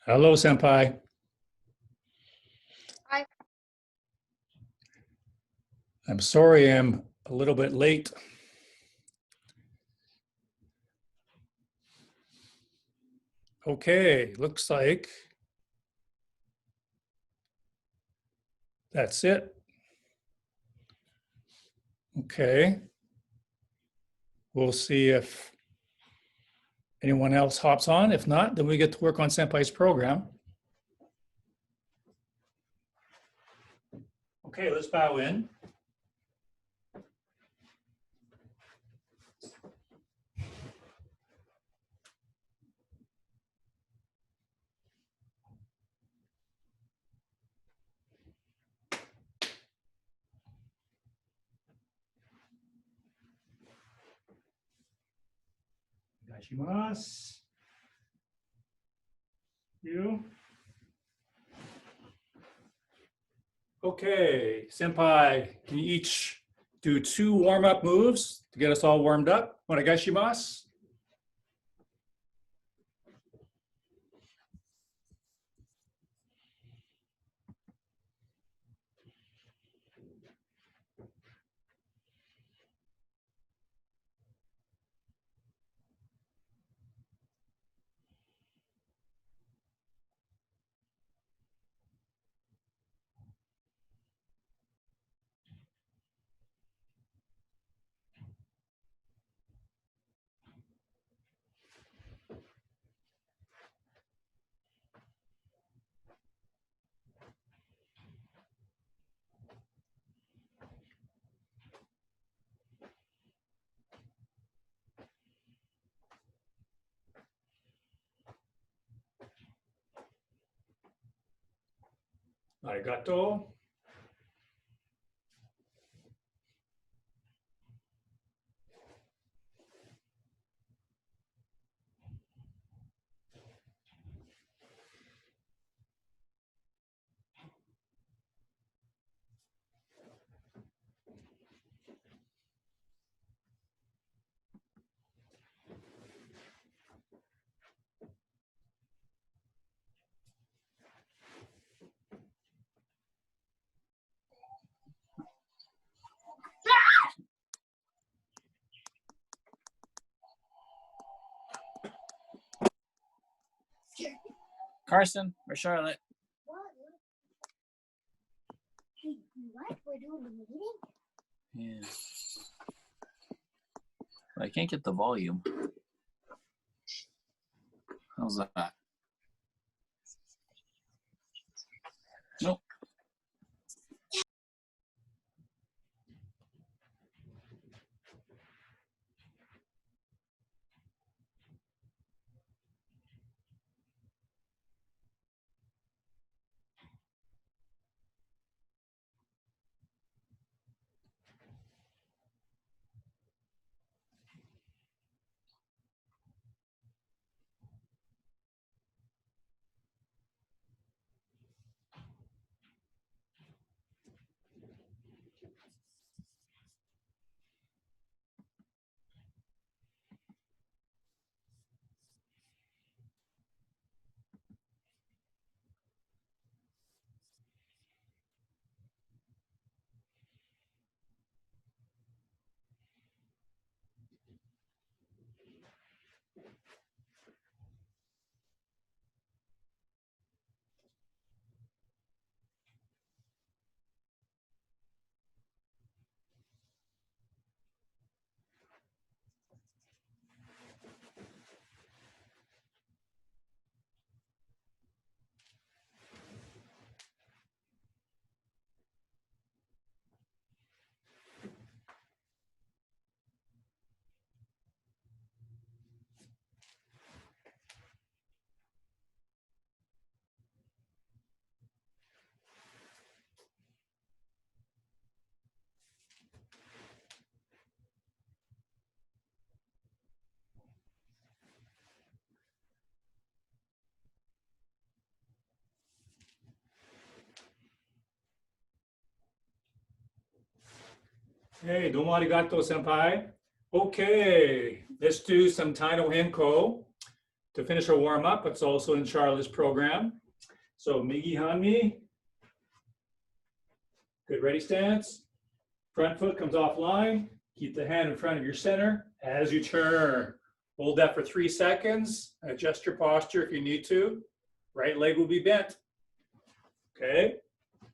Hello, Senpai. Hi. I'm sorry I'm a little bit late. Okay, looks like that's it. Okay, we'll see if anyone else hops on. If not, then we get to work on Senpai's program. Okay, let's bow in. Gashimasu. You. Okay, Senpai, can you each do 2 warm-up moves to get us all warmed up? Onegaishimasu. Arigato. Carson or Charlotte? What? We're doing the meeting? Yeah. I can't get the volume. How's that? Nope. Hey, domo arigato, senpai. Okay, let's do some Taino Henko. to finish our warm up. It's also in Charlotte's program. So Migi Hanmi. Good ready stance. Front foot comes offline. Keep the hand in front of your center as you turn. Hold that for 3 seconds. Adjust your posture if you need to. Right leg will be bent. Okay.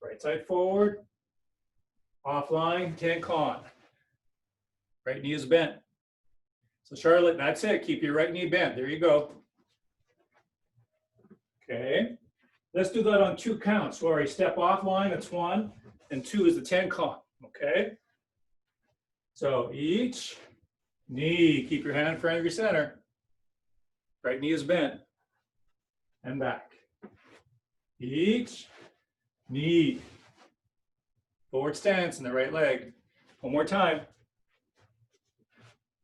Right side forward. Offline, Tenkan. Right knee is bent. So Charlotte, that's it. Keep your right knee bent. There you go. Okay. Let's do that on 2 counts. Where I step offline, that's 1, and 2 is the Tenkan. Okay. So each knee, keep your hand in front of your center. Right knee is bent. And back. Each knee. Forward stance in the right leg. One more time.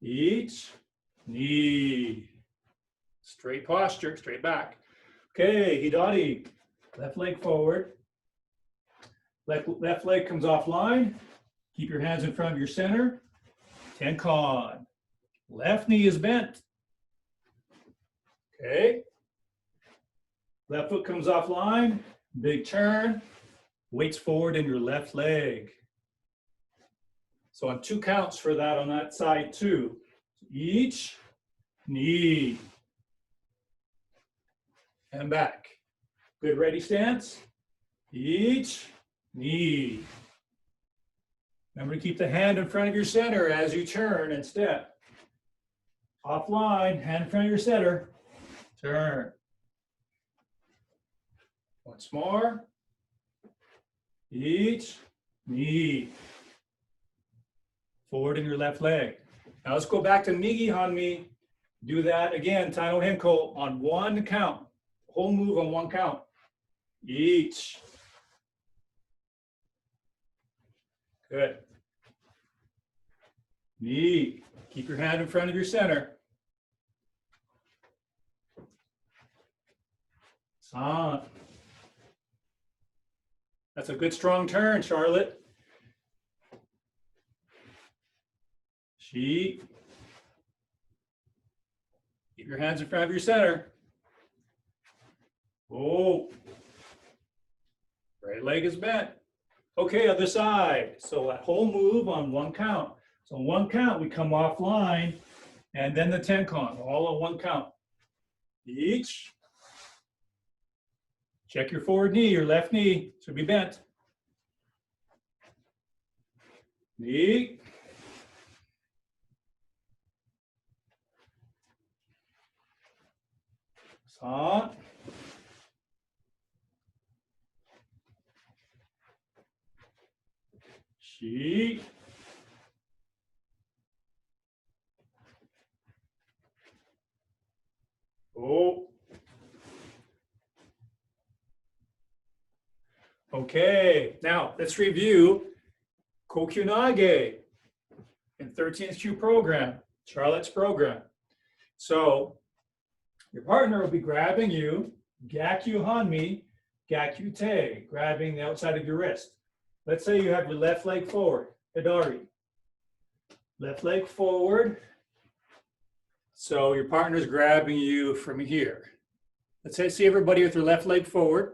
Each knee. Straight posture, straight back. Okay, Hidari. Left leg forward. Left leg comes offline. Keep your hands in front of your center. Tenkan. Left knee is bent. Okay. Left foot comes offline. Big turn. Weights forward in your left leg. So on 2 counts for that on that side too. Each knee. And back. Good ready stance. Each knee. Remember to keep the hand in front of your center as you turn and step. Offline, hand in front of your center. Turn. Once more. Each knee. Forward in your left leg. Now let's go back to Migi Hanmi. Do that again, Taino Henko, on 1 count. Whole move on 1 count. Each. Good. Knee. Keep your hand in front of your center. San. That's a good strong turn, Charlotte. Shi. Keep your hands in front of your center. Oh. Right leg is bent. Okay, other side. So that whole move on 1 count. So on 1 count, we come offline, and then the Tenkan, all on 1 count. Each. Check your forward knee, your left knee should be bent. Knee. San. Shi. Oh. Okay, now let's review Kokyunage in 13th Kyu program, Charlotte's program. So your partner will be grabbing you, Gakyu Hanmi, Gakyu Te, grabbing the outside of your wrist. Let's say you have your left leg forward, Hidari. Left leg forward. So your partner's grabbing you from here. Let's say, see everybody with their left leg forward.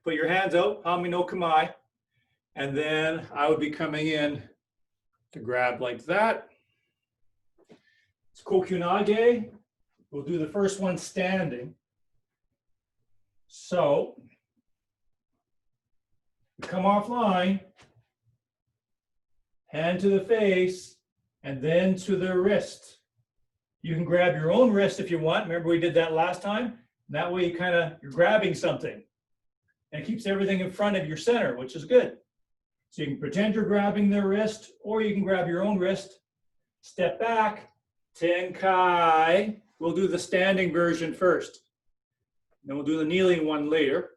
Put your hands out, Hanmi no Kamai. And then I would be coming in to grab like that. It's Kokyunage. We'll do the first one standing. So we come offline, hand to the face, and then to the wrist. You can grab your own wrist if you want. Remember we did that last time? That way you're grabbing something. And it keeps everything in front of your center, which is good. So you can pretend you're grabbing their wrist, or you can grab your own wrist. Step back, Tenkai. We'll do the standing version first. Then we'll do the kneeling one later.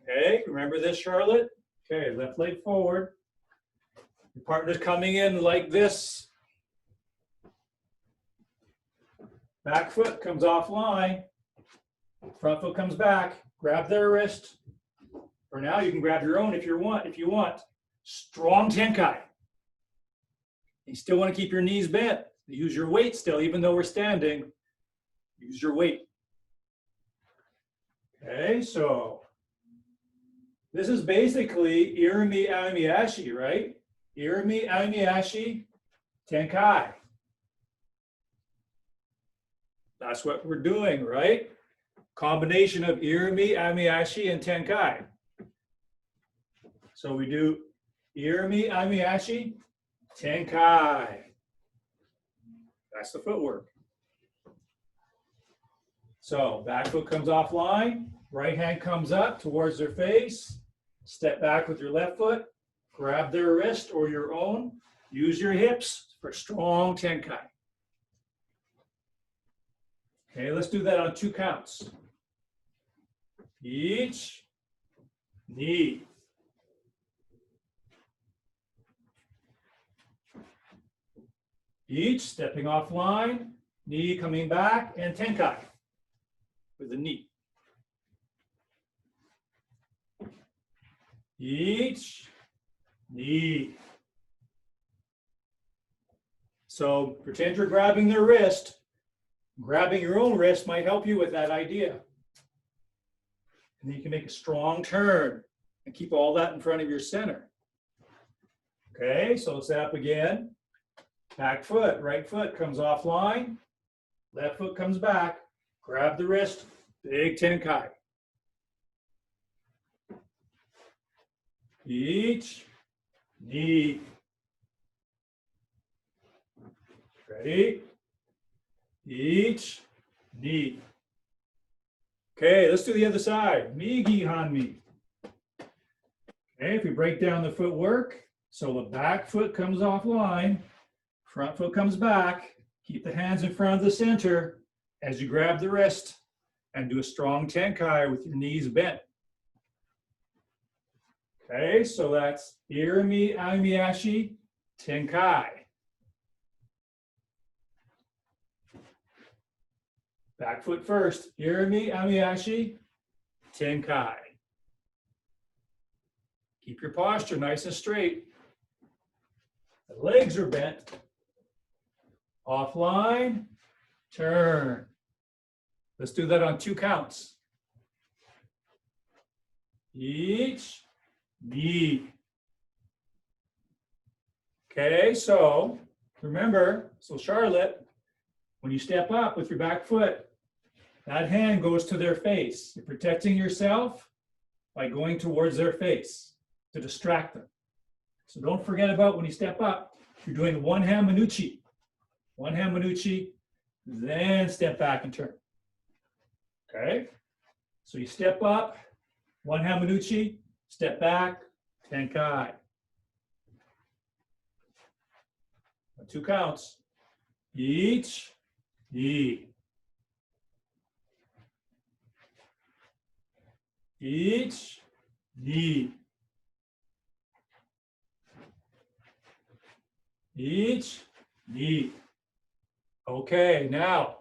Okay, remember this, Charlotte? Okay, left leg forward. Your partner's coming in like this. Back foot comes offline. Front foot comes back. Grab their wrist. For now, you can grab your own if you want. Strong Tenkai. You still want to keep your knees bent. Use your weight still, even though we're standing. Use your weight. Okay, so this is basically Irimi Amiyashi, right? Irimi Amiyashi Tenkai. That's what we're doing, right? Combination of Irimi Amiyashi and Tenkai. So we do Irimi Amiyashi Tenkai. That's the footwork. So back foot comes offline, right hand comes up towards their face, step back with your left foot, grab their wrist or your own, use your hips for strong Tenkai. Okay, let's do that on 2 counts. Each knee. Each stepping offline, knee coming back, and Tenkai with the knee. Each knee. So pretend you're grabbing their wrist. Grabbing your own wrist might help you with that idea. And then you can make a strong turn and keep all that in front of your center. Okay, so set up again. Back foot, right foot comes offline. Left foot comes back. Grab the wrist, big Tenkai. Each knee. Ready? Each knee. Okay, let's do the other side. Migi hanmi. Okay, if we break down the footwork, so the back foot comes offline, front foot comes back. Keep the hands in front of the center as you grab the wrist and do a strong Tenkai with your knees bent. Okay, so that's Irimi Amiyashi Tenkai. Back foot first, Irimi Amiyashi Tenkai. Keep your posture nice and straight. The legs are bent. Offline, turn. Let's do that on 2 counts. Each knee. Okay, so remember, so Charlotte, when you step up with your back foot, that hand goes to their face. You're protecting yourself by going towards their face to distract them. So don't forget about when you step up, you're doing 1-hand manuchi. 1-hand manuchi, then step back and turn. Okay? So you step up, 1-hand manuchi, step back, Tenkai. On 2 counts. Each knee. Each knee. Each knee. Okay, now,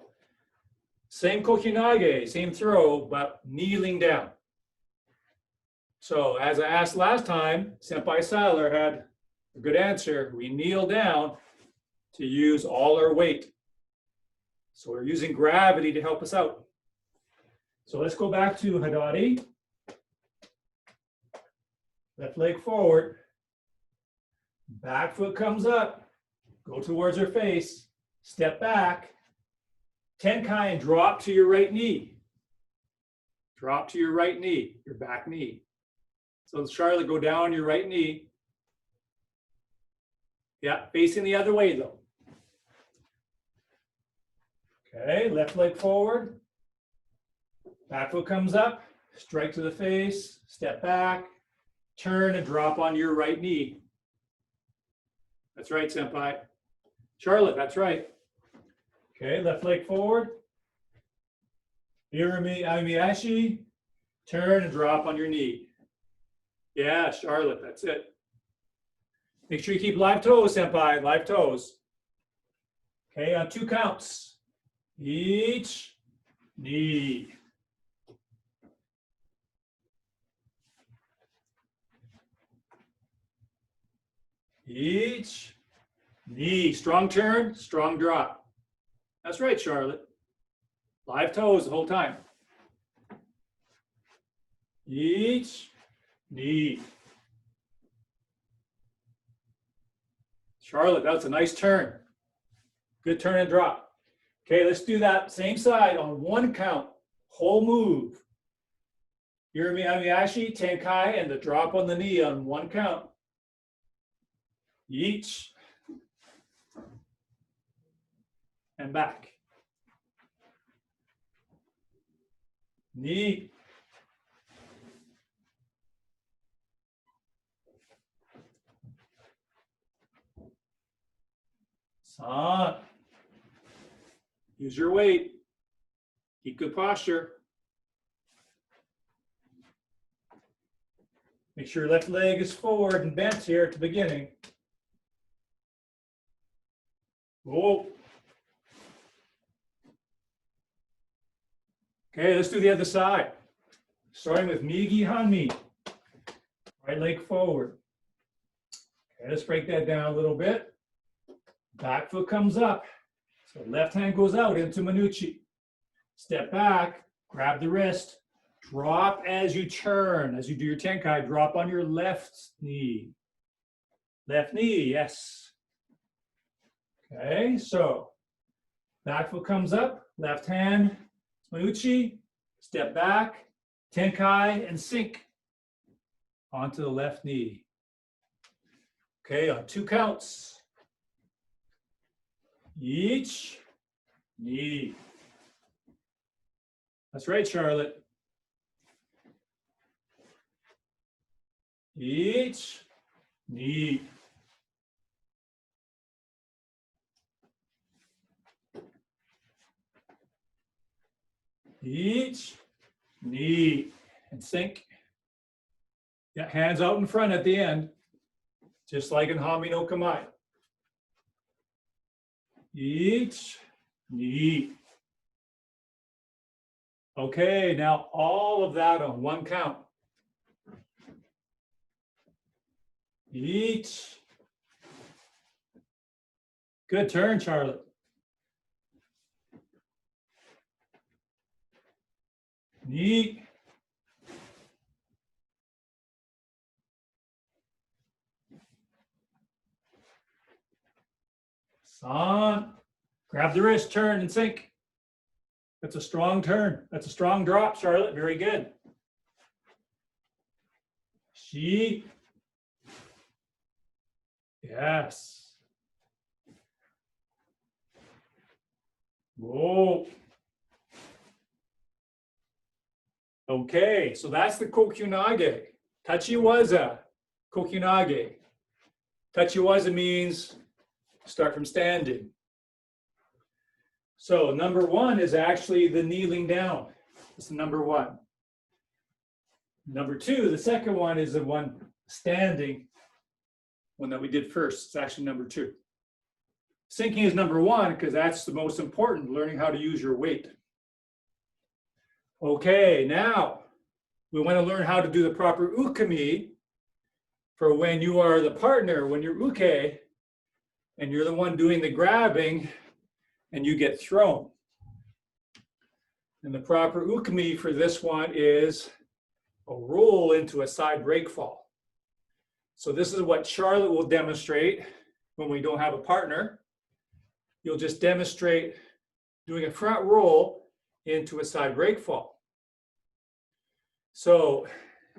same kokinage, same throw, but kneeling down. So as I asked last time, Senpai Sadler had a good answer. We kneel down to use all our weight. So we're using gravity to help us out. So let's go back to Hadari. Left leg forward. Back foot comes up. Go towards her face. Step back. Tenkai and drop to your right knee. Drop to your right knee, your back knee. So Charlotte, go down your right knee. Yeah, facing the other way though. Okay, left leg forward. Back foot comes up, strike to the face, step back, turn and drop on your right knee. That's right, Senpai. Charlotte, that's right. Okay, left leg forward. Irimi Amiyashi, turn and drop on your knee. Yeah, Charlotte, that's it. Make sure you keep live toes, Senpai, live toes. Okay, on 2 counts. Each knee. Each Knee, strong turn, strong drop. That's right, Charlotte. Live toes the whole time. Each, knee. Charlotte, that's a nice turn. Good turn and drop. Okay, let's do that same side on one count. Whole move. Yurimiyashi, Tenkai, and the drop on the knee on one count. Each. And back. Knee. San. Use your weight. Keep good posture. Make sure your left leg is forward and bent here at the beginning. Whoa. Okay, let's do the other side. Starting with Migi Hanmi. Right leg forward. Okay, let's break that down a little bit. Back foot comes up. So left hand goes out into Manuchi. Step back, grab the wrist, drop as you turn. As you do your Tenkai, drop on your left knee. Left knee, yes. Okay, so back foot comes up, left hand, Manuchi, step back, Tenkai, and sink onto the left knee. Okay, on 2 counts. Each knee. That's right, Charlotte. Each knee. Each knee. And sink. Yeah, hands out in front at the end, just like in Hami no Kamae. Each knee. Okay, now all of that on 1 count. Each. Good turn, Charlotte. Knee. San. Grab the wrist, turn, and sink. That's a strong turn. That's a strong drop, Charlotte. Very good. Shi. Yes. Whoa. Okay, so that's the kokyunage. Tachiwaza, kokyunage. Tachiwaza means start from standing. So number 1 is actually the kneeling down. It's the number 1. Number 2, the second one is the one standing, one that we did first. It's actually number 2. Sinking is number 1 because that's the most important, learning how to use your weight. Okay, now we want to learn how to do the proper ukami for when you are the partner, when you're uke, and you're the one doing the grabbing, and you get thrown. And the proper ukami for this one is a roll into a side break fall. So this is what Charlotte will demonstrate when we don't have a partner. You'll just demonstrate doing a front roll into a side break fall. So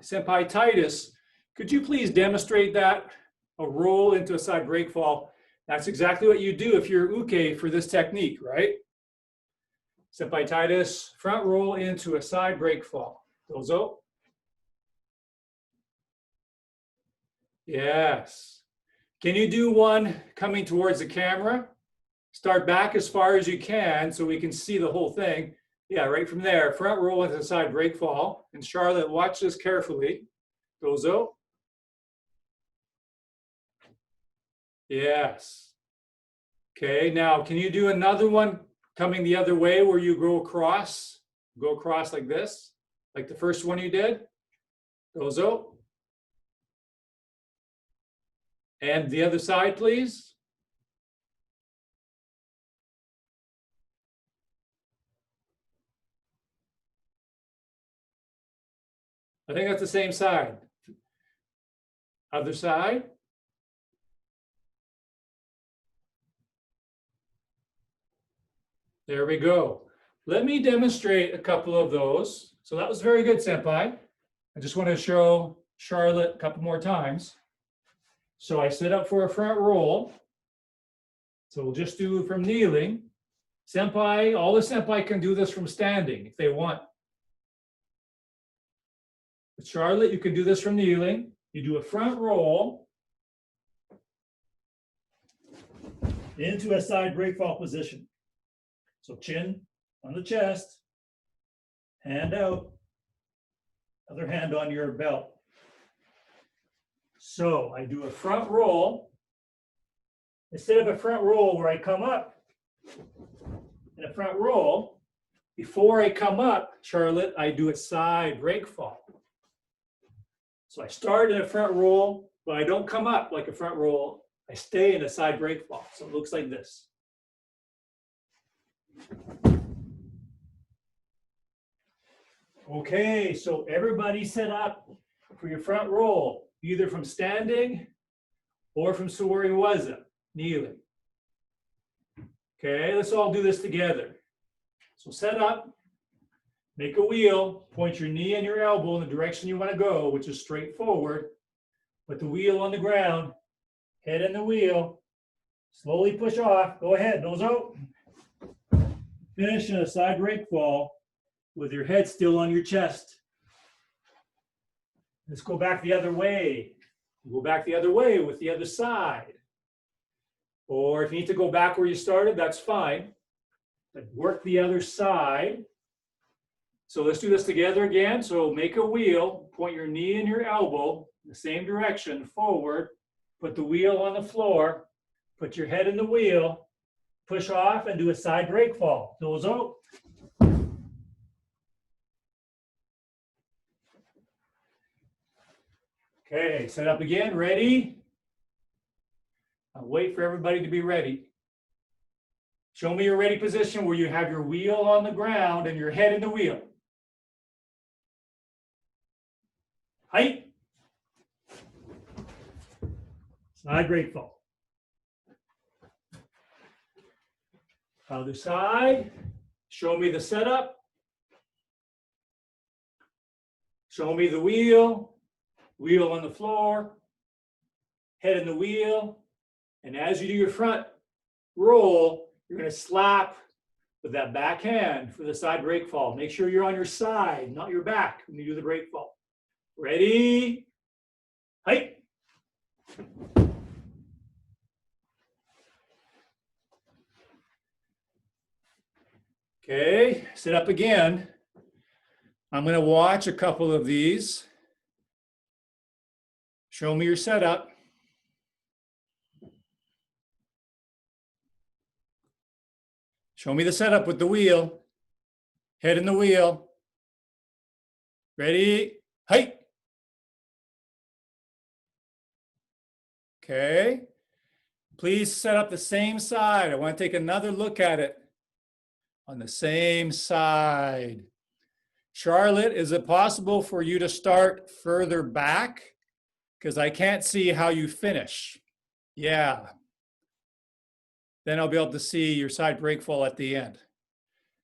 Senpai Titus, could you please demonstrate that? A roll into a side break fall. That's exactly what you do if you're uke for this technique, right? Senpai Titus, front roll into a side break fall. Dozo. Yes. Can you do one coming towards the camera? Start back as far as you can so we can see the whole thing. Yeah, right from there. Front roll into the side break fall. And Charlotte, watch this carefully. Dozo. Yes. Okay, now can you do another one coming the other way where you go across like this, like the first one you did? Dozo. And the other side, please. I think that's the same side. Other side. There we go. Let me demonstrate a couple of those. So that was very good, Senpai. I just want to show Charlotte a couple more times. So I sit up for a front roll. So we'll just do from kneeling. Senpai, all the senpai can do this from standing if they want. But Charlotte, you can do this from kneeling. You do a front roll into a side break fall position. So chin on the chest, hand out, other hand on your belt. So I do a front roll. Instead of a front roll where I come up in a front roll, before I come up, Charlotte, I do a side break fall. So I start in a front roll, but I don't come up like a front roll. I stay in a side break fall. So it looks like this. Okay, so everybody set up for your front roll, either from standing or from Sawari-waza, kneeling. Okay, let's all do this together. So set up, make a wheel, point your knee and your elbow in the direction you want to go, which is straight forward. Put the wheel on the ground, head in the wheel, slowly push off. Go ahead, nose out. Finish in a side break fall with your head still on your chest. Let's go back the other way. Go back the other way with the other side. Or if you need to go back where you started, that's fine. But work the other side. So let's do this together again. So make a wheel, point your knee and your elbow in the same direction forward. Put the wheel on the floor. Put your head in the wheel. Push off and do a side break fall. Nose out. Okay, set up again. Ready? I'll wait for everybody to be ready. Show me your ready position where you have your wheel on the ground and your head in the wheel. Height. Side break fall. Other side. Show me the setup. Show me the wheel. Wheel on the floor. Head in the wheel. And as you do your front roll, you're going to slap with that back hand for the side break fall. Make sure you're on your side, not your back when you do the break fall. Ready? Height. Okay, sit up again. I'm going to watch a couple of these. Show me your setup. Show me the setup with the wheel. Head in the wheel. Ready? Height. Okay. Please set up the same side. I want to take another look at it. On the same side. Charlotte, is it possible for you to start further back? Because I can't see how you finish. Yeah. Then I'll be able to see your side break fall at the end.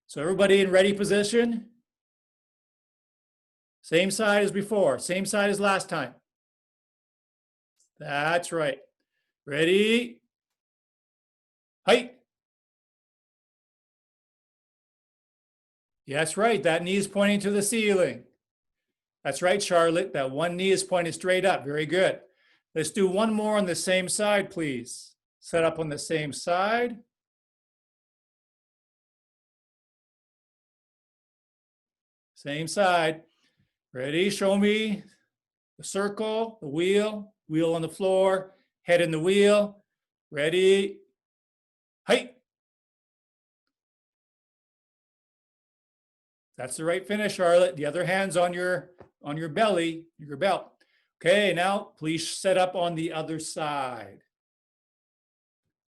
So everybody in ready position? Same side as before, same side as last time. That's right. Ready? Height. That's right, that knee is pointing to the ceiling. That's right, Charlotte, that one knee is pointed straight up. Very good. Let's do one more on the same side, please. Set up on the same side. Same side. Ready? Show me the circle, the wheel, wheel on the floor, head in the wheel. Ready? Height. That's the right finish, Charlotte. The other hand's on your belly, your belt. Okay, now please set up on the other side.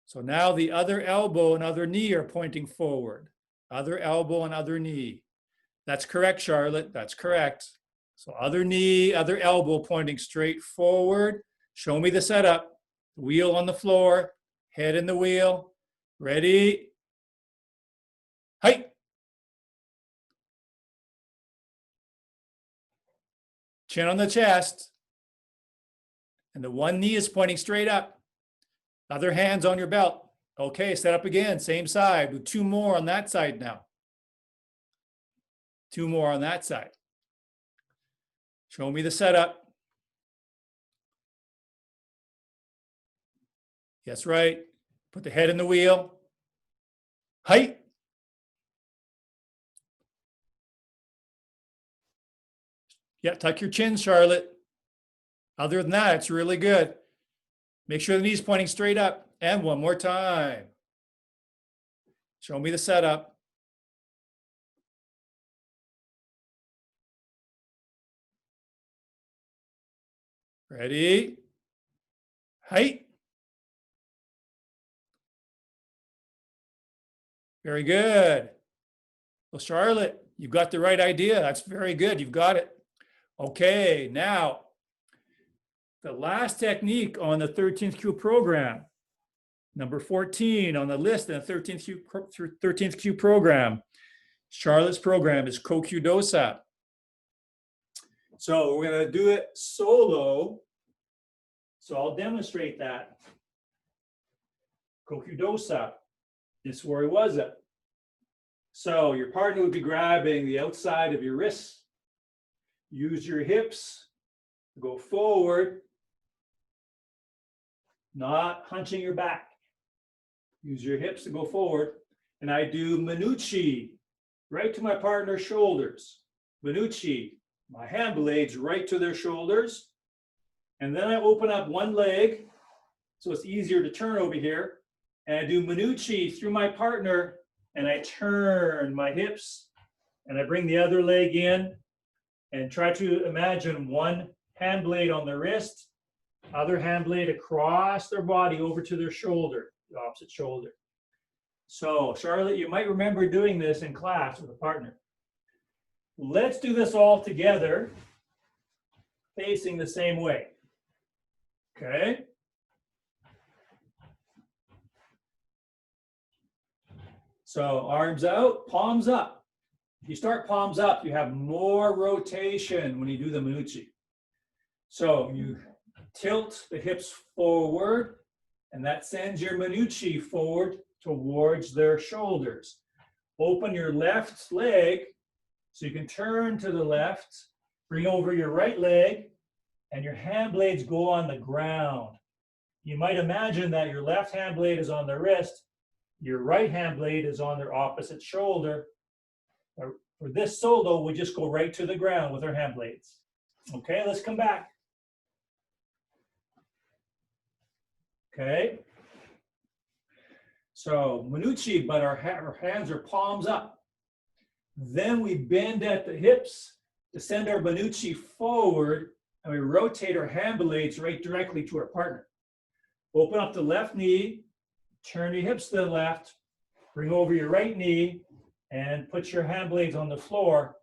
So now the other elbow and other knee are pointing forward. Other elbow and other knee. That's correct, Charlotte. That's correct. So other knee, other elbow pointing straight forward. Show me the setup. Wheel on the floor, head in the wheel. Ready? Height. Chin on the chest. And the one knee is pointing straight up. Other hand's on your belt. Okay, set up again, same side. Do 2 more on that side now. 2 more on that side. Show me the setup. Yes, right. Put the head in the wheel. Height. Yeah, tuck your chin, Charlotte. Other than that, it's really good. Make sure the knee's pointing straight up. And one more time. Show me the setup. Ready? Height. Very good. Well, Charlotte, you've got the right idea. That's very good. You've got it. Okay, now, the last technique on the 13th Kyu program, number 14 on the list in the 13th Kyu program. Charlotte's program is Kokyu Dosa. So we're going to do it solo. So I'll demonstrate that. Kokyu Dosa. This is where he was at. So your partner would be grabbing the outside of your wrists. Use your hips to go forward, not hunching your back. Use your hips to go forward. And I do Minuchi, right to my partner's shoulders. Minuchi, my hand blades right to their shoulders. And then I open up one leg, so it's easier to turn over here. And I do Minuchi through my partner, and I turn my hips, and I bring the other leg in, and try to imagine one hand blade on the wrist, other hand blade across their body over to their shoulder, the opposite shoulder. So, Charlotte, you might remember doing this in class with a partner. Let's do this all together, facing the same way. Okay? So, arms out, palms up. If you start palms up, you have more rotation when you do the Minuchi. So, you tilt the hips forward, and that sends your Minuchi forward towards their shoulders. Open your left leg so you can turn to the left, bring over your right leg, and your hand blades go on the ground. You might imagine that your left hand blade is on the wrist, your right hand blade is on their opposite shoulder. For this solo, we just go right to the ground with our hand blades. Okay, let's come back. Okay. So Minuchi, but our hands are palms up. Then we bend at the hips to send our Minuchi forward, and we rotate our hand blades right directly to our partner. Open up the left knee, turn your hips to the left, bring over your right knee, and put your hand blades on the floor,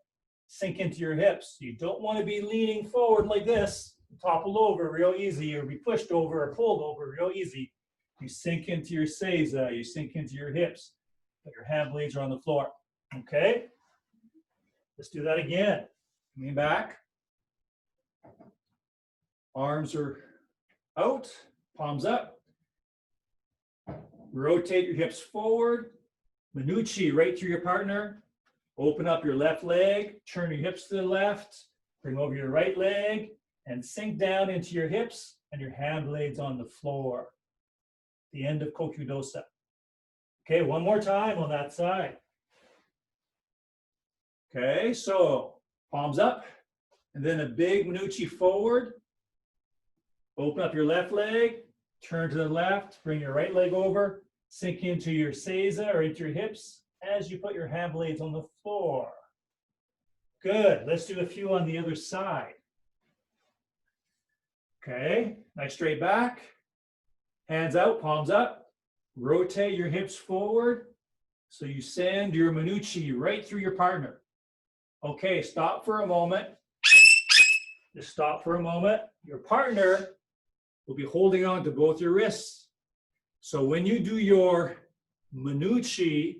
sink into your hips. You don't want to be leaning forward like this, topple over real easy, or be pushed over or pulled over real easy. You sink into your seiza, you sink into your hips, but your hand blades are on the floor. Okay? Let's do that again. Lean back. Arms are out, palms up. Rotate your hips forward. Minuchi right through your partner. Open up your left leg, turn your hips to the left, bring over your right leg, and sink down into your hips and your hand blades on the floor. The end of Kokyu Dosa. Okay, one more time on that side. Okay, so palms up, and then a big Minuchi forward. Open up your left leg, turn to the left, bring your right leg over, sink into your seiza or into your hips as you put your hand blades on the floor. Good, let's do a few on the other side. Okay, nice straight back. Hands out, palms up. Rotate your hips forward so you send your Minuchi right through your partner. Okay, stop for a moment. Just stop for a moment. Your partner will be holding on to both your wrists. So when you do your Minuchi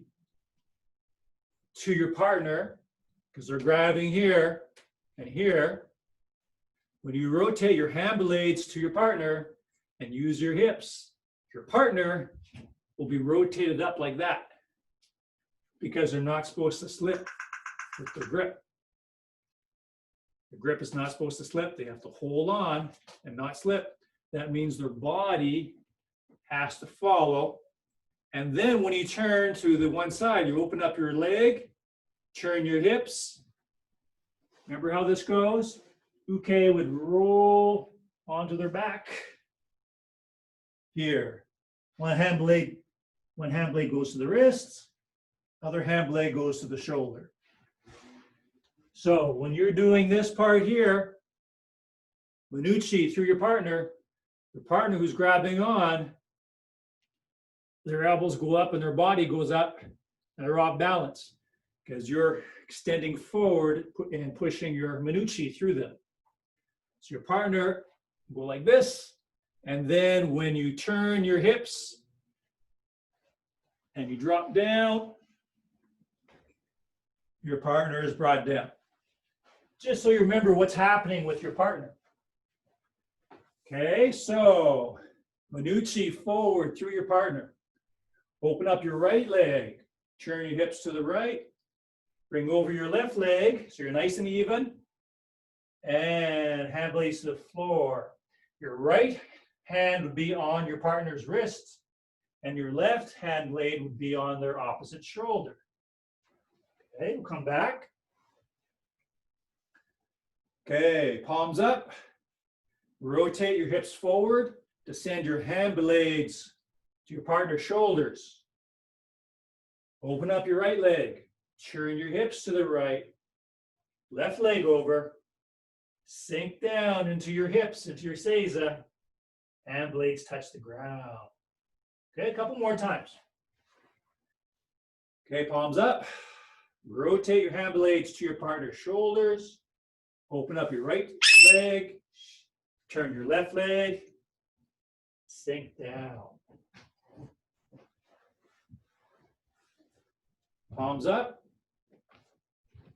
to your partner, because they're grabbing here and here, when you rotate your hand blades to your partner and use your hips, your partner will be rotated up like that because they're not supposed to slip with their grip. The grip is not supposed to slip. They have to hold on and not slip. That means their body has to follow. And then when you turn to the one side, you open up your leg, turn your hips. Remember how this goes? Uke would roll onto their back. Here, one hand blade goes to the wrist, other hand blade goes to the shoulder. So when you're doing this part here, Minuchi through your partner, the partner who's grabbing on, their elbows go up and their body goes up and they're off balance because you're extending forward and pushing your Minuchi through them. So your partner will go like this, and then when you turn your hips and you drop down, your partner is brought down. Just so you remember what's happening with your partner. Okay, so Minuchi forward through your partner. Open up your right leg, turn your hips to the right, bring over your left leg so you're nice and even, and hand blades to the floor. Your right hand would be on your partner's wrist, and your left hand blade would be on their opposite shoulder. Okay, we'll come back. Okay, palms up. Rotate your hips forward to send your hand blades to your partner's shoulders. Open up your right leg. Turn your hips to the right. Left leg over. Sink down into your hips, into your seiza. Hand blades touch the ground. Okay, a couple more times. Okay, palms up. Rotate your hand blades to your partner's shoulders. Open up your right leg. Turn your left leg. Sink down. Palms up.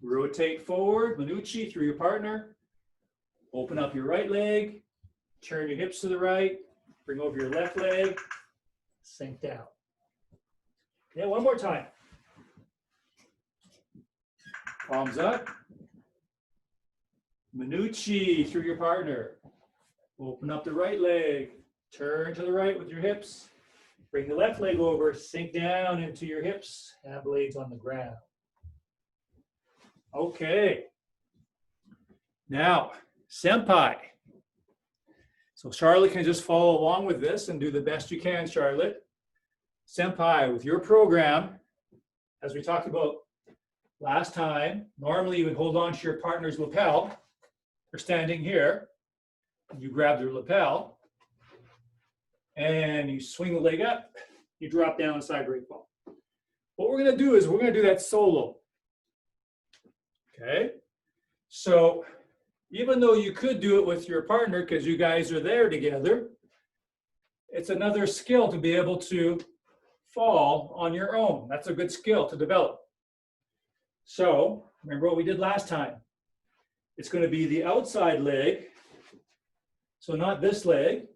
Rotate forward, Minuchi through your partner. Open up your right leg. Turn your hips to the right. Bring over your left leg. Sink down. Okay, one more time. Palms up. Minuchi through your partner. Open up the right leg. Turn to the right with your hips. Bring the left leg over. Sink down into your hips. Hand blades on the ground. Okay. Now, senpai. So Charlotte can just follow along with this and do the best you can, Charlotte. Senpai, with your program, as we talked about last time, normally you would hold on to your partner's lapel. They're standing here. You grab their lapel and you swing the leg up. You drop down side break fall. What we're going to do is we're going to do that solo. Okay? So even though you could do it with your partner because you guys are there together, it's another skill to be able to fall on your own. That's a good skill to develop. So remember what we did last time. It's going to be the outside leg. So not this leg.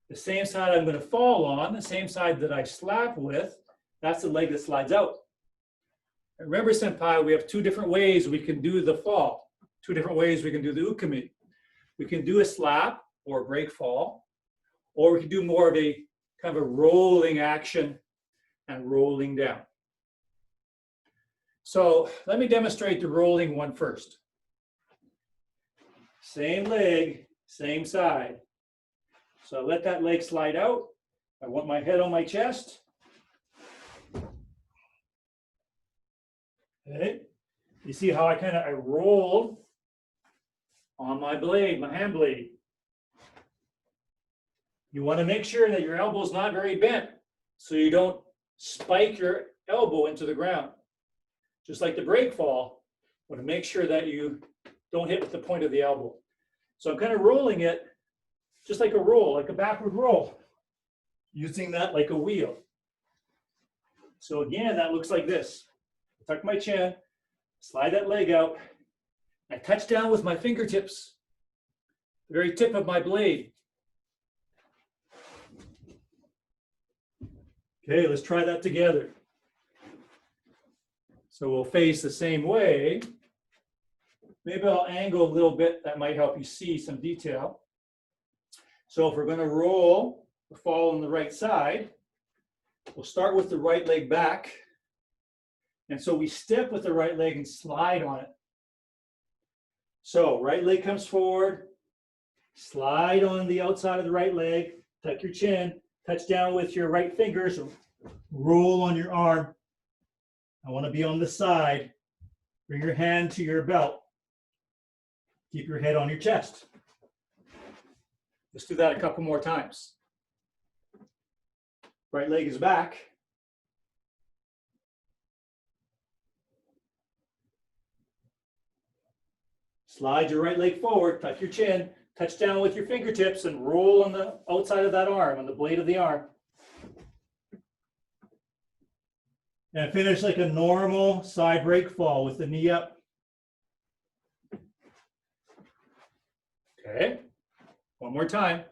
The same side I'm going to fall on, the same side that I slap with, that's the leg that slides out. And remember, senpai, we have two different ways we can do the fall. Two different ways we can do the ukemi. We can do a slap or a break fall, or we can do more of a kind of a rolling action and rolling down. So let me demonstrate the rolling one first. Same leg, same side. So I let that leg slide out. I want my head on my chest. Okay. You see how I rolled on my blade, my hand blade. You want to make sure that your elbow is not very bent so you don't spike your elbow into the ground. Just like the break fall, you want to make sure that you Don't hit with the point of the elbow. So I'm kind of rolling it just like a roll, like a backward roll, using that like a wheel. So again, that looks like this. Tuck my chin, slide that leg out. I touch down with my fingertips, the very tip of my blade. Okay, let's try that together. So we'll face the same way. Maybe I'll angle a little bit. That might help you see some detail. So if we're going to roll the fall on the right side, we'll start with the right leg back. And so we step with the right leg and slide on it. So right leg comes forward, slide on the outside of the right leg, tuck your chin, touch down with your right fingers, roll on your arm. I want to be on the side. Bring your hand to your belt. Keep your head on your chest. Let's do that a couple more times. Right leg is back. Slide your right leg forward, tuck your chin, touch down with your fingertips and roll on the outside of that arm, on the blade of the arm. And finish like a normal side break fall with the knee up. Okay, one more time.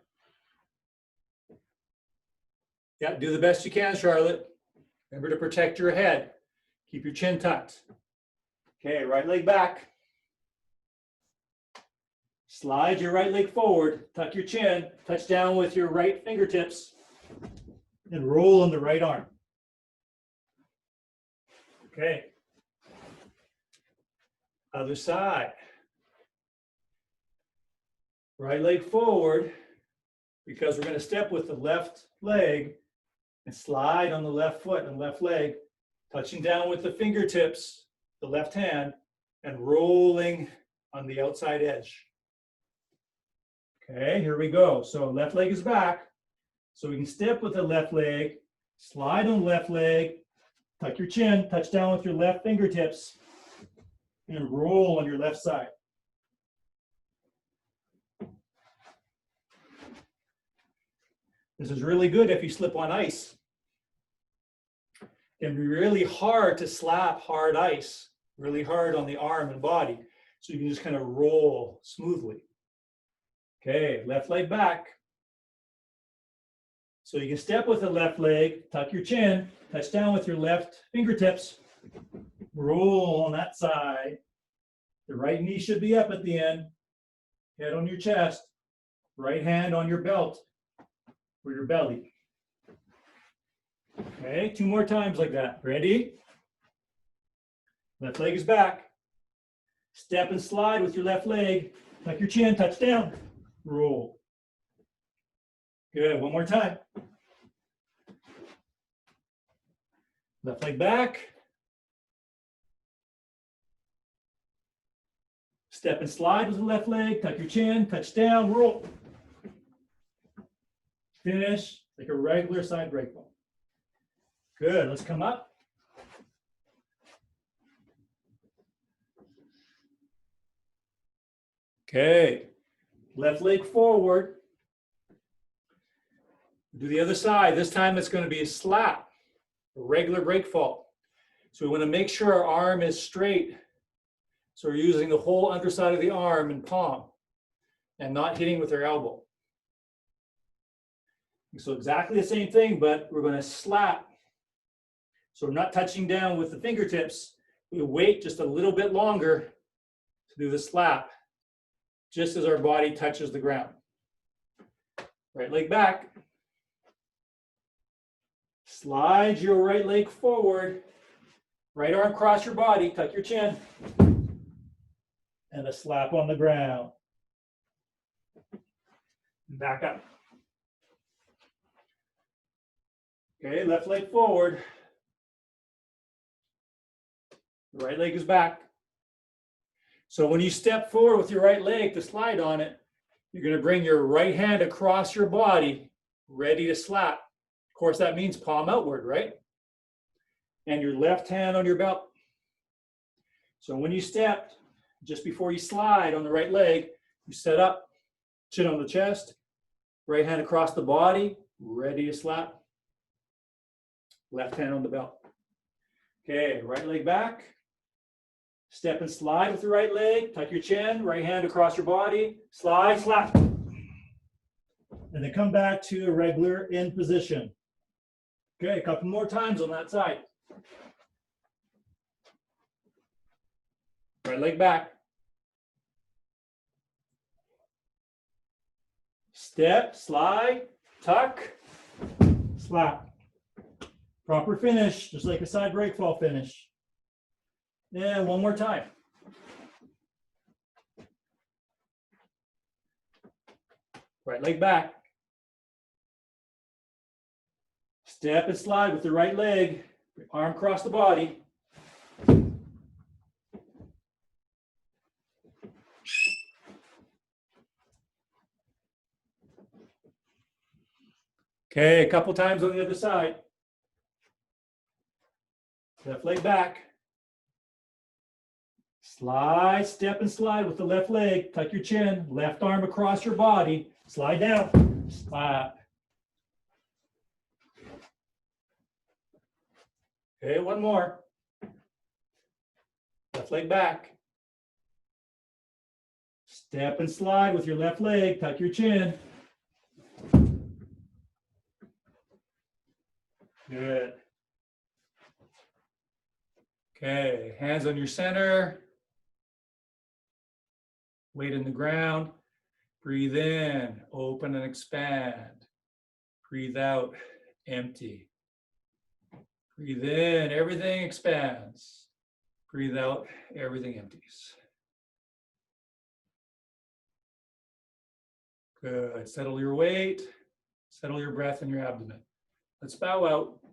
Yeah, do the best you can, Charlotte. Remember to protect your head. Keep your chin tucked. Okay, right leg back. Slide your right leg forward, tuck your chin, touch down with your right fingertips, and roll on the right arm. Okay. Other side. Right leg forward, because we're going to step with the left leg and slide on the left foot and left leg, touching down with the fingertips, the left hand, and rolling on the outside edge. Okay, here we go. So left leg is back. So we can step with the left leg, slide on the left leg, tuck your chin, touch down with your left fingertips, and roll on your left side. This is really good if you slip on ice. It can be really hard to slap hard ice, really hard on the arm and body. So you can just kind of roll smoothly. Okay, left leg back. So you can step with the left leg, tuck your chin, touch down with your left fingertips, roll on that side. The right knee should be up at the end, head on your chest, right hand on your belt or your belly. Okay, 2 more times like that. Ready? Left leg is back. Step and slide with your left leg, tuck your chin, touch down, roll. Good, one more time. Left leg back. Step and slide with the left leg, tuck your chin, touch down, roll. Finish like a regular side break ball. Good, let's come up. Okay, left leg forward. Do the other side. This time it's going to be a slap, a regular break fall. So we want to make sure our arm is straight. So we're using the whole underside of the arm and palm and not hitting with our elbow. So exactly the same thing, but we're going to slap. So we're not touching down with the fingertips. We wait just a little bit longer to do the slap, just as our body touches the ground. Right leg back. Slide your right leg forward. Right arm across your body, tuck your chin. And a slap on the ground. Back up. Okay, left leg forward. The right leg is back. So when you step forward with your right leg to slide on it, you're going to bring your right hand across your body, ready to slap. Of course, that means palm outward, right? And your left hand on your belt. So when you step, just before you slide on the right leg, you set up, chin on the chest, right hand across the body, ready to slap. Left hand on the belt. Okay, right leg back. Step and slide with the right leg. Tuck your chin, right hand across your body. Slide, slap. And then come back to a regular in position. Okay, a couple more times on that side. Right leg back. Step, slide, tuck, slap. Proper finish, just like a side break fall finish. And one more time. Right leg back. Step and slide with the right leg, arm across the body. Okay, a couple times on the other side. Left leg back. Slide, step and slide with the left leg. Tuck your chin, left arm across your body. Slide down, slap. Okay, one more. Left leg back. Step and slide with your left leg. Tuck your chin. Good. Okay, hands on your center. Weight in the ground. Breathe in, open and expand. Breathe out, empty. Breathe in, everything expands. Breathe out, everything empties. Good. Settle your weight. Settle your breath in your abdomen. Let's bow out.